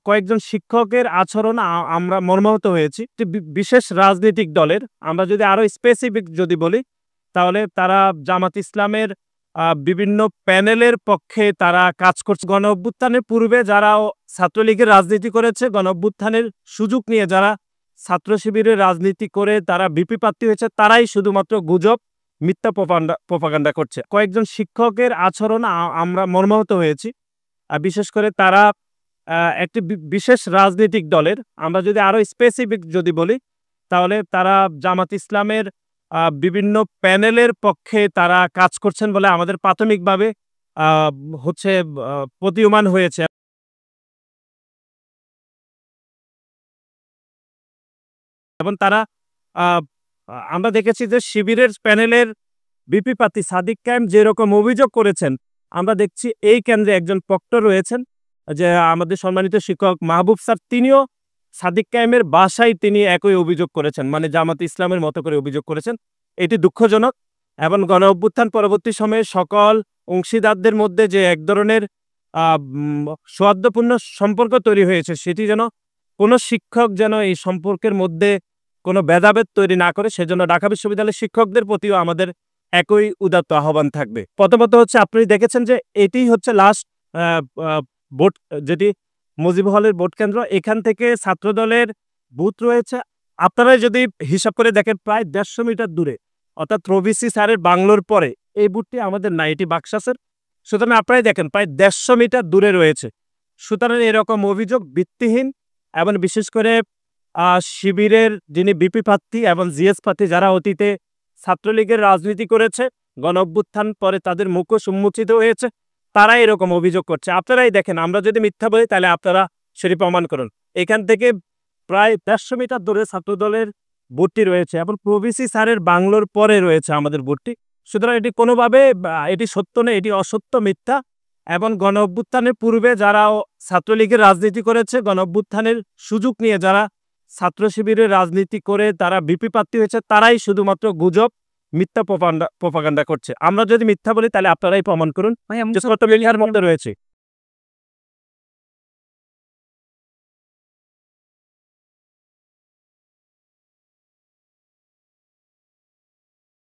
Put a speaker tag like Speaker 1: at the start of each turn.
Speaker 1: কয়েকজন শিক্ষকের আচরণ আমরা মর্মাহত হয়েছি। বিশেষ রাজনৈতিক দলের আমরা যদি আরো স্পেসিফিক যদি বলি, তাহলে তারা জামাত ইসলামের বিভিন্ন প্যানেলের পক্ষে তারা কাজ করছে। গণঅভ্যুত্থানের পূর্বে যারা ছাত্রলীগের রাজনীতি করেছে, গণঅভ্যুত্থানের সুযোগ নিয়ে যারা ছাত্র শিবিরের রাজনীতি করে তারা ভিপি প্রার্থী হয়েছে, তারাই শুধুমাত্র গুজব, মিথ্যা প্রপাগান্ডা করছে। কয়েকজন শিক্ষকের আচরণ আমরা মর্মাহত হয়েছি। বিশেষ করে তারা একটি বিশেষ রাজনৈতিক দলের আমরা যদি আরো স্পেসিফিক যদি বলি, তাহলে তারা জামাত ইসলামের বিভিন্ন প্যানেলের পক্ষে তারা কাজ করছেন বলে আমাদের প্রাথমিকভাবে প্রতীয়মান হয়েছে। এবং তারা আমরা দেখেছি যে শিবিরের প্যানেলের ভিপি প্রার্থী সাদিক কায়েম যেরকম অভিযোগ করেছেন, আমরা দেখছি এই কেন্দ্রে একজন প্রক্টর রয়েছেন, যে আমাদের সম্মানিত শিক্ষক মাহবুব স্যার, তিনিও সাদিক কায়েমের বাসায় তিনি একই অভিযোগ করেছেন, মানে জামাত ইসলামের মতো করে অভিযোগ করেছেন। এটি দুঃখজনক এবং গণঅভ্যুত্থান পরবর্তী সময়ে সকল অংশীদারদের মধ্যে যে এক ধরনের সৌহার্দ্যপূর্ণ সম্পর্ক তৈরি হয়েছে, সেটি যেন কোনো শিক্ষক যেন এই সম্পর্কের মধ্যে কোনো ভেদাভেদ তৈরি না করে, সেজন্য ঢাকা বিশ্ববিদ্যালয়ের শিক্ষকদের প্রতিও আমাদের একই উদাত্ত আহ্বান থাকবে। প্রথমত হচ্ছে আপনি দেখেছেন যে এটি হচ্ছে লাস্ট ভোট, যেটি মুজিব হলের ভোট কেন্দ্র। এখান থেকে ছাত্রদলের বুথ রয়েছে, আপনারা যদি হিসাব করে দেখেন প্রায় 150 মিটার দূরে, অর্থাৎ রবিসি স্যারের বাংলোর পরে এই বুথটি আমাদের নাই, এটি বাক্সাসের। সুতরাং আপনারাই দেখেন প্রায় 150 মিটার দূরে রয়েছে। সুতরাং এরকম অভিযোগ ভিত্তিহীন এবং বিশেষ করে শিবিরের যিনি ভিপি প্রার্থী এবং জিএস প্রার্থী যারা অতীতে ছাত্রলীগের রাজনীতি করেছে, গণঅভ্যুত্থান পরে তাদের মুখোশ উন্মোচিত হয়েছে, তারা এরকম অভিযোগ করছে। আপনারাই দেখেন, আমরা যদি মিথ্যা বলি তাহলে আপনারা সেটি প্রমাণ করুন। এখান থেকে প্রায় 150 মিটার দূরে ছাত্রদলের ভোটটি রয়েছে এবং প্রভিসি স্যারের বাংলোর পরে রয়েছে আমাদের ভোটটি। সুতরাং এটি কোনোভাবে এটি সত্য নয়, এটি অসত্য, মিথ্যা। এবং গণঅভ্যুত্থানের পূর্বে যারা ছাত্রলীগের রাজনীতি করেছে, গণঅভ্যুত্থানের সুযোগ নিয়ে যারা ছাত্র শিবিরের রাজনীতি করে তারা ভিপি প্রার্থী হয়েছে, তারাই শুধুমাত্র গুজব, মিথ্যা প্রপাগান্ডা করছে। আমরা যদি মিথ্যা বলি তাহলে আপনারাই প্রমাণ করুন। মধ্যে রয়েছে।